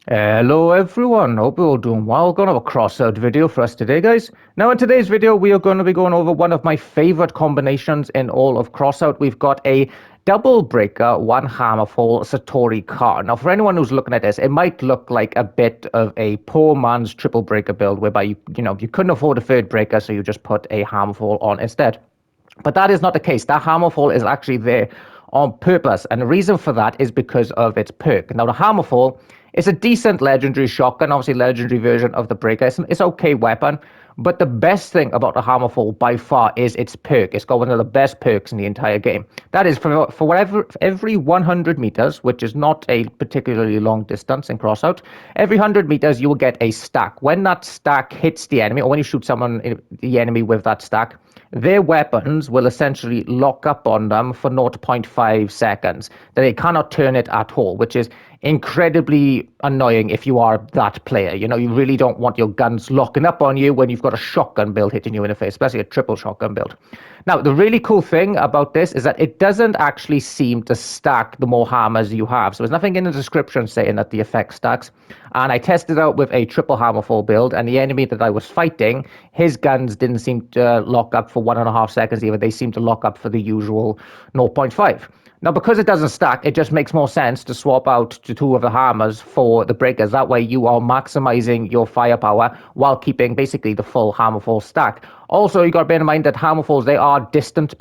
Hello everyone, hope you're all doing well. We're going to have a crossout video for us today, guys. Now in today's video, we are going to be going over one of my favorite combinations in all of crossout. We've got a double breaker, one hammerfall, Satori card. Now for anyone who's looking at this, it might look like a bit of a poor man's triple breaker build, whereby you couldn't afford a third breaker, so you just put a hammerfall on instead. But that is not the case. That hammerfall is actually there on purpose, and the reason for that is because of its perk. Now, the hammerfall is a decent legendary shotgun, obviously legendary version of the breaker. It's an okay weapon, but the best thing about the hammerfall by far is its perk. It's got one of the best perks in the entire game. That is for every 100 meters, which is not a particularly long distance in Crossout. Every 100 meters, you will get a stack. When that stack hits the enemy, or when you shoot the enemy with that stack, their weapons will essentially lock up on them for 0.5 seconds. They cannot turn it at all, which is incredibly annoying if you are that player. You know, you really don't want your guns locking up on you when you've got a shotgun build hitting you in the face, especially a triple shotgun build. Now, the really cool thing about this is that it doesn't actually seem to stack the more hammers you have. So there's nothing in the description saying that the effect stacks. And I tested out with a triple hammerfall build, and the enemy that I was fighting, his guns didn't seem to lock up for 1.5 seconds either. They seemed to lock up for the usual 0.5. Now, because it doesn't stack, it just makes more sense to swap out to two of the hammers for the breakers. That way you are maximizing your firepower while keeping basically the full hammerfall stack. Also, you got to bear in mind that hammerfalls, they are distance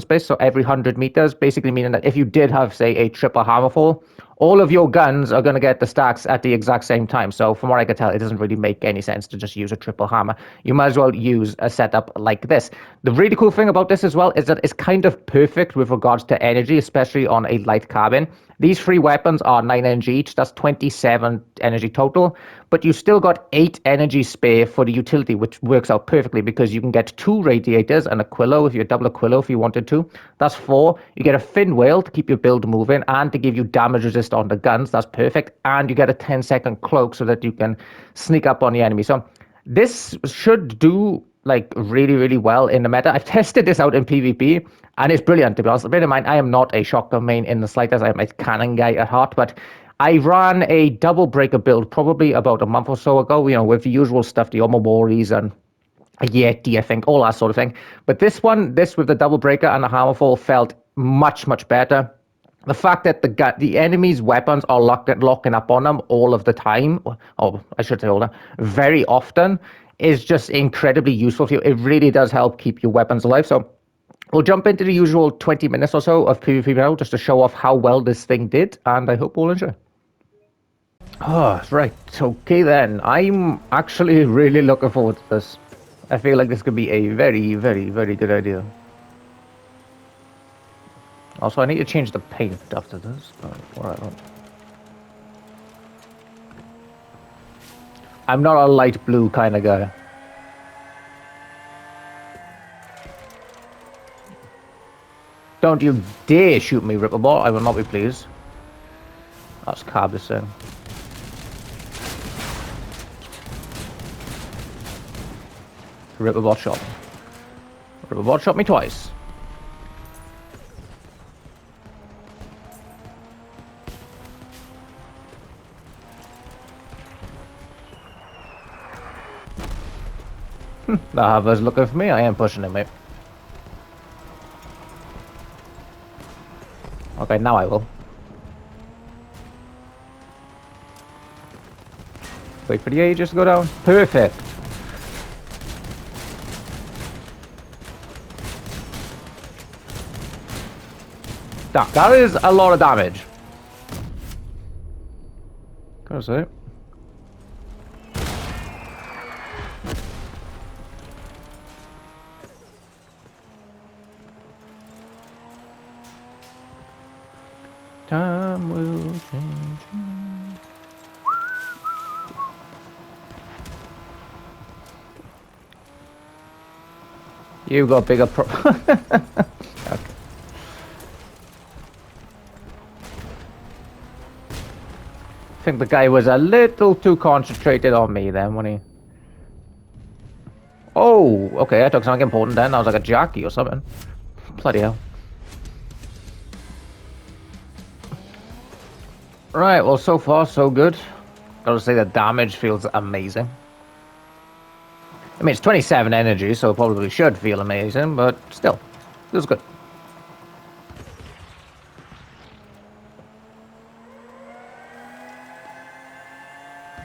based, so every 100 meters, basically meaning that if you did have, say, a triple hammerfall, all of your guns are going to get the stacks at the exact same time. So from what I can tell, it doesn't really make any sense to just use a triple hammer. You might as well use a setup like this. The really cool thing about this as well is that it's kind of perfect with regards to energy, especially on a light carbine. These three weapons are 9 energy each. That's 27 energy total. But you still got 8 energy spare for the utility, which works out perfectly because you can get 2 radiators and a quillo if you double a quillo if you wanted to. That's 4. You get a fin whale to keep your build moving and to give you damage resist on the guns. That's perfect. And you get a 10-second cloak so that you can sneak up on the enemy. So this should do like really, really well in the meta. I've tested this out in PvP and it's brilliant, to be honest. Bear in mind, I am not a shotgun main in the slightest. I am a cannon guy at heart, but I ran a double breaker build probably about a month or so ago, you know, with the usual stuff, the Omomoris and a Yeti, I think, all that sort of thing. But this with the double breaker and the hammerfall felt much, much better. The fact that the enemy's weapons are locking up on them all of the time, or I should say all the very often, is just incredibly useful for you. It really does help keep your weapons alive. So we'll jump into the usual 20 minutes or so of PvP now just to show off how well this thing did, and I hope you'll enjoy. Oh, right. Okay then. I'm actually really looking forward to this. I feel like this could be a very, very, very good idea. Also, I need to change the paint after this, but whatever. I'm not a light blue kind of guy. Don't you dare shoot me, Ripperball. I will not be pleased. That's Carbison. Ripperbot shot me. Ripperbot shot me twice. The Harvard's looking for me. I am pushing him, mate. Okay, now I will. Wait for the Aegis to go down. Perfect. That is a lot of damage. Gotta say. Time will change. You got bigger okay. I think the guy was a little too concentrated on me then when he... Oh, okay, I took something important then. I was like a jockey or something. Bloody hell. Right, well, so far, so good. Gotta say the damage feels amazing. I mean, it's 27 energy, so it probably should feel amazing, but still, feels good.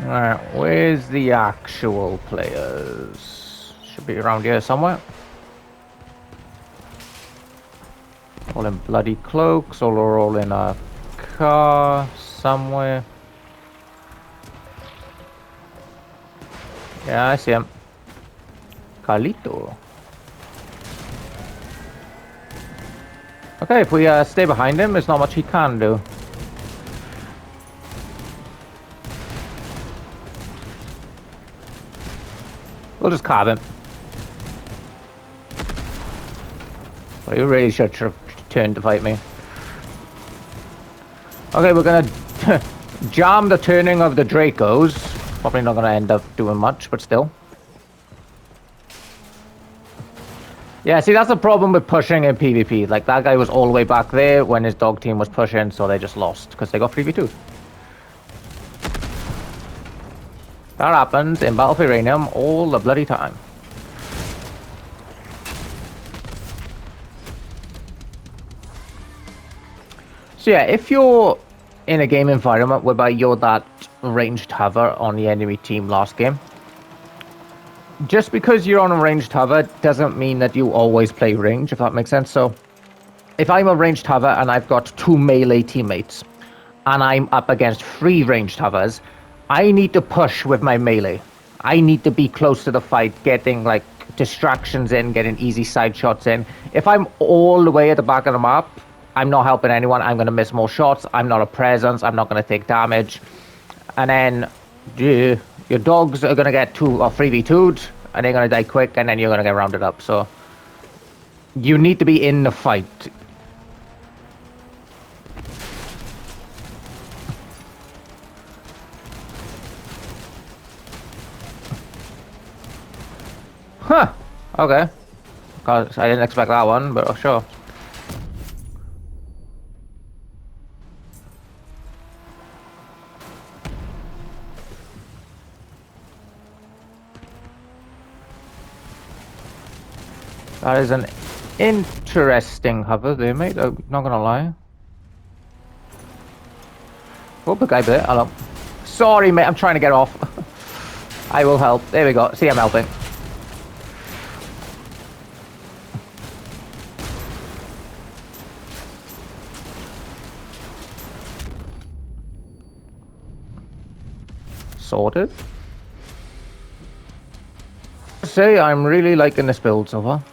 Alright, where's the actual players? Should be around here somewhere. All in bloody cloaks, all in a car somewhere. Yeah, I see him. Carlito. Okay, if we stay behind him, there's not much he can do. We'll just carve him. Well, you really should have turned to fight me. Okay, we're gonna jam the turning of the Dracos. Probably not gonna end up doing much, but still. Yeah, see, that's the problem with pushing in PvP. Like, that guy was all the way back there when his dog team was pushing, so they just lost, because they got 3v2. That happens in Battlefield Uranium all the bloody time. So yeah, if you're in a game environment whereby you're that ranged hover on the enemy team last game, just because you're on a ranged hover doesn't mean that you always play range, if that makes sense. So if I'm a ranged hover and I've got 2 melee teammates and I'm up against 3 ranged hovers, I need to push with my melee. I need to be close to the fight, getting like distractions in, getting easy side shots in. If I'm all the way at the back of the map, I'm not helping anyone. I'm going to miss more shots. I'm not a presence. I'm not going to take damage. And then your dogs are going to get 2 or 3v2'd, and they're going to die quick, and then you're going to get rounded up. So you need to be in the fight. Huh. Okay. Cause I didn't expect that one, but sure. That is an interesting hover there, mate. I'm not gonna lie. Oh, the guy there. Hello. Sorry, mate. I'm trying to get off. I will help. There we go. See, I'm helping. Sorted. Say, I'm really liking this build so far.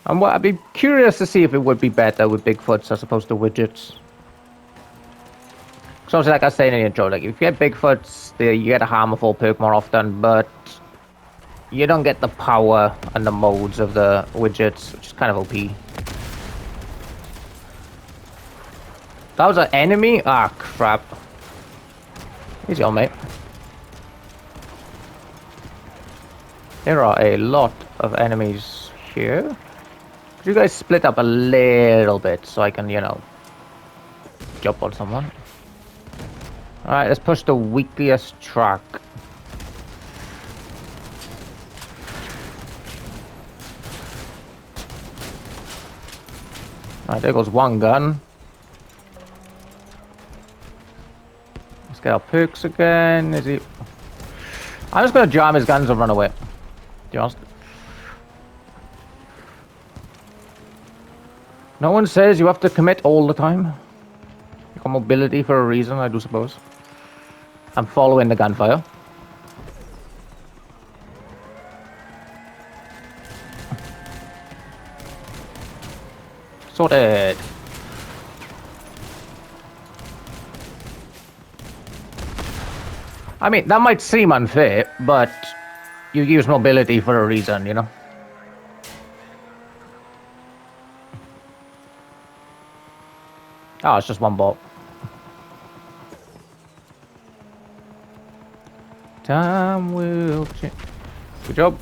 And I'd be curious to see if it would be better with Bigfoots as opposed to widgets. So obviously, like I was saying in the intro, like if you get Bigfoots, you get a Hammerfall perk more often, but you don't get the power and the modes of the widgets, which is kind of OP. That was an enemy? Ah, crap. Easy on, mate. There are a lot of enemies here. Could you guys split up a little bit so I can, you know, jump on someone? Alright, let's push the weakest track. Alright, there goes one gun. Let's get our perks again. Is he... I'm just gonna jam his guns and run away. Just... No one says you have to commit all the time. You got mobility for a reason, I do suppose. I'm following the gunfire. Sorted. I mean, that might seem unfair, but you use mobility for a reason, you know? Oh, it's just one bot. Time will change. Good job.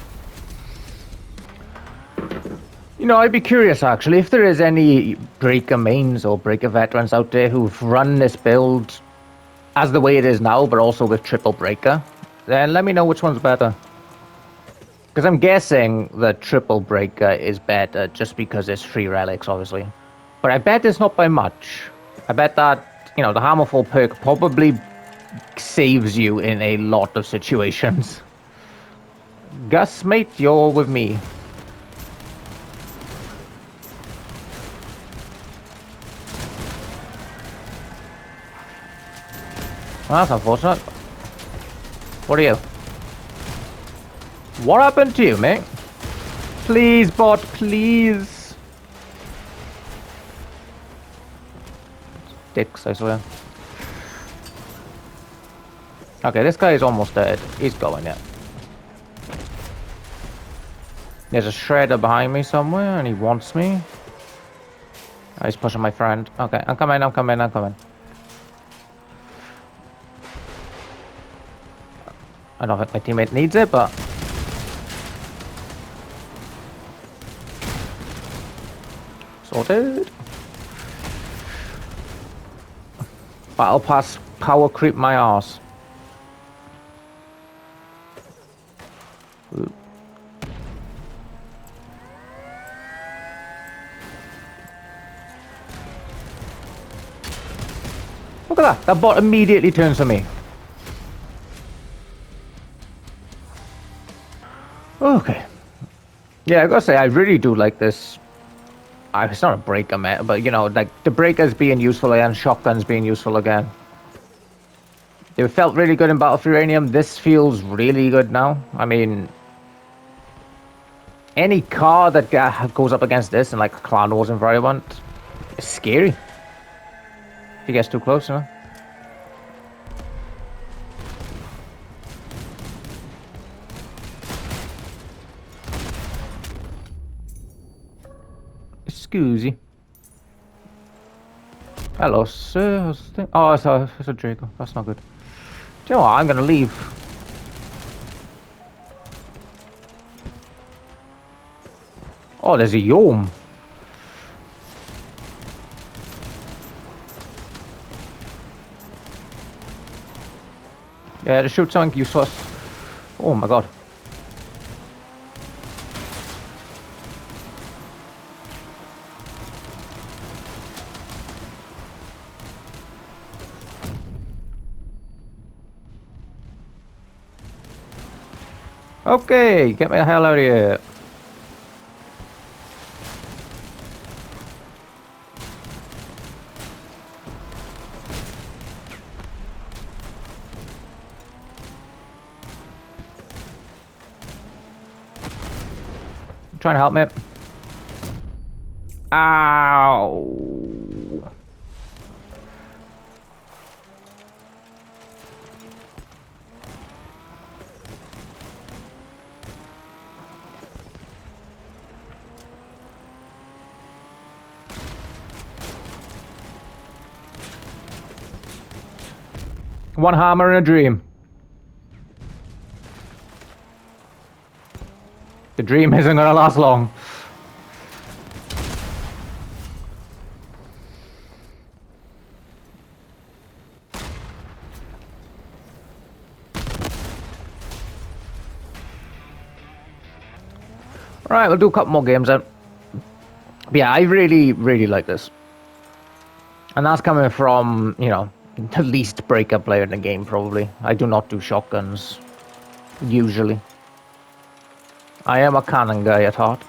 You know, I'd be curious, actually, if there is any Breaker mains or Breaker veterans out there who've run this build as the way it is now, but also with triple breaker, then let me know which one's better. Because I'm guessing the triple breaker is better just because it's 3 relics, obviously. But I bet it's not by much. I bet that, you know, the Hammerfall perk probably saves you in a lot of situations. Gus, mate, you're with me. Well, that's unfortunate. What are you? What happened to you, mate? Please, bot, please. Dicks, I swear. Okay, this guy is almost dead. He's going, yeah. There's a shredder behind me somewhere, and he wants me. Oh, he's pushing my friend. Okay, I'm coming. I don't think my teammate needs it, but... Sorted. Battle pass power creep my ass. Ooh. Look at that. That bot immediately turns to me. Okay. Yeah, I gotta say, I really do like this. It's not a breaker, man, but you know, like the breakers being useful again, shotguns being useful again. It felt really good in Battlefield Uranium. This feels really good now. I mean, any car that goes up against this in like a Clan Wars environment is scary. If he gets too close, you know. Excuse. Hello, sir. Oh, it's a Draco. That's not good. Do you know what? I'm gonna leave. Oh, there's a Yom. Yeah, to shoot something useless. Oh my god. Okay, get me the hell out of here. Trying to help me. Ow. One hammer in a dream. The dream isn't gonna last long. Alright, we'll do a couple more games then. But yeah, I really, really like this. And that's coming from, you know, the least breaker player in the game, probably. I do not do shotguns, usually. I am a cannon guy at heart.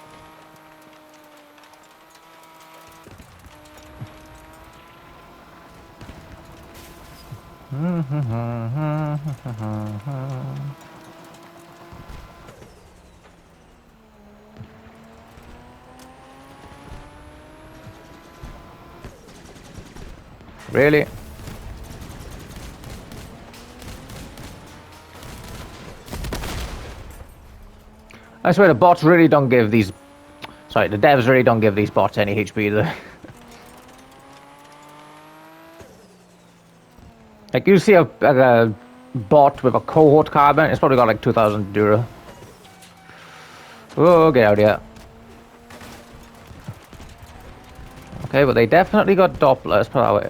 Really? I swear the bots really don't give these... Sorry, the devs really don't give these bots any HP either. Like, you see a bot with a cohort carbon, it's probably got like 2000 Dura. Oh, get out of here. Okay, but they definitely got Doppler, let's put it that way.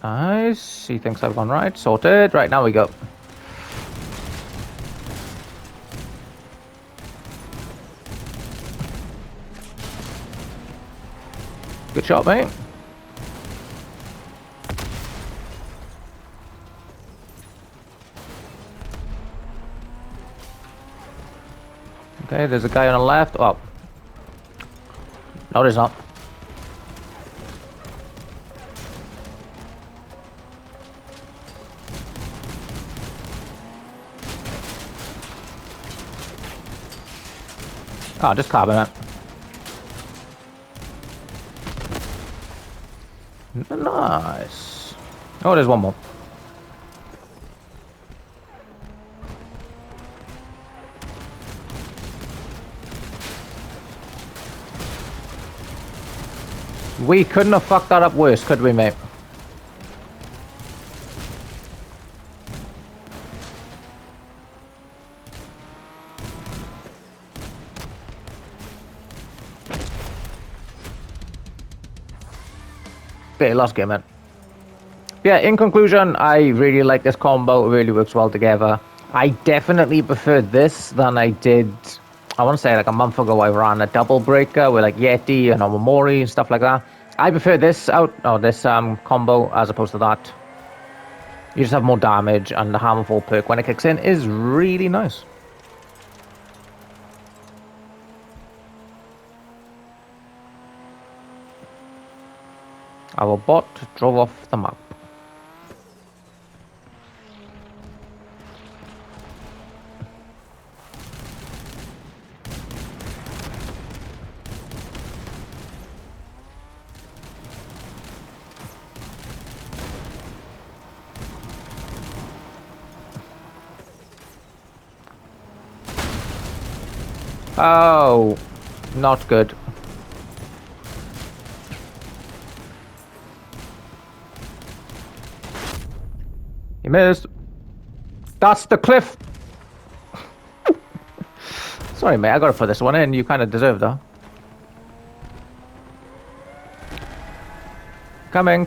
Nice. He thinks I've gone right. Sorted. Right, now we go. Good shot, mate. Okay, there's a guy on the left. Oh. No, there's not. Oh, just carbon it. Nice. Oh, there's one more. We couldn't have fucked that up worse, could we, mate? Okay, last game, man. Yeah, in conclusion, I really like this combo. It really works well together. I definitely prefer this than I did, I want to say like a month ago. I ran a double breaker with like Yeti and Omamori and stuff like that. I prefer this combo as opposed to that. You just have more damage, and the harmful perk when it kicks in is really nice. Our bot drove off the map. Oh, not good. He missed. That's the cliff. Sorry, mate. I gotta put this one in. You kind of deserve that. Coming.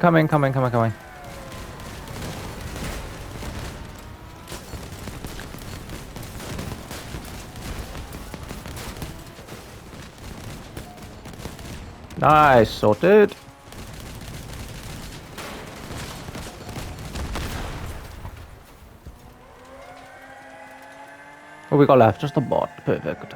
Nice, sorted. What we got left? Just a bot. Perfect.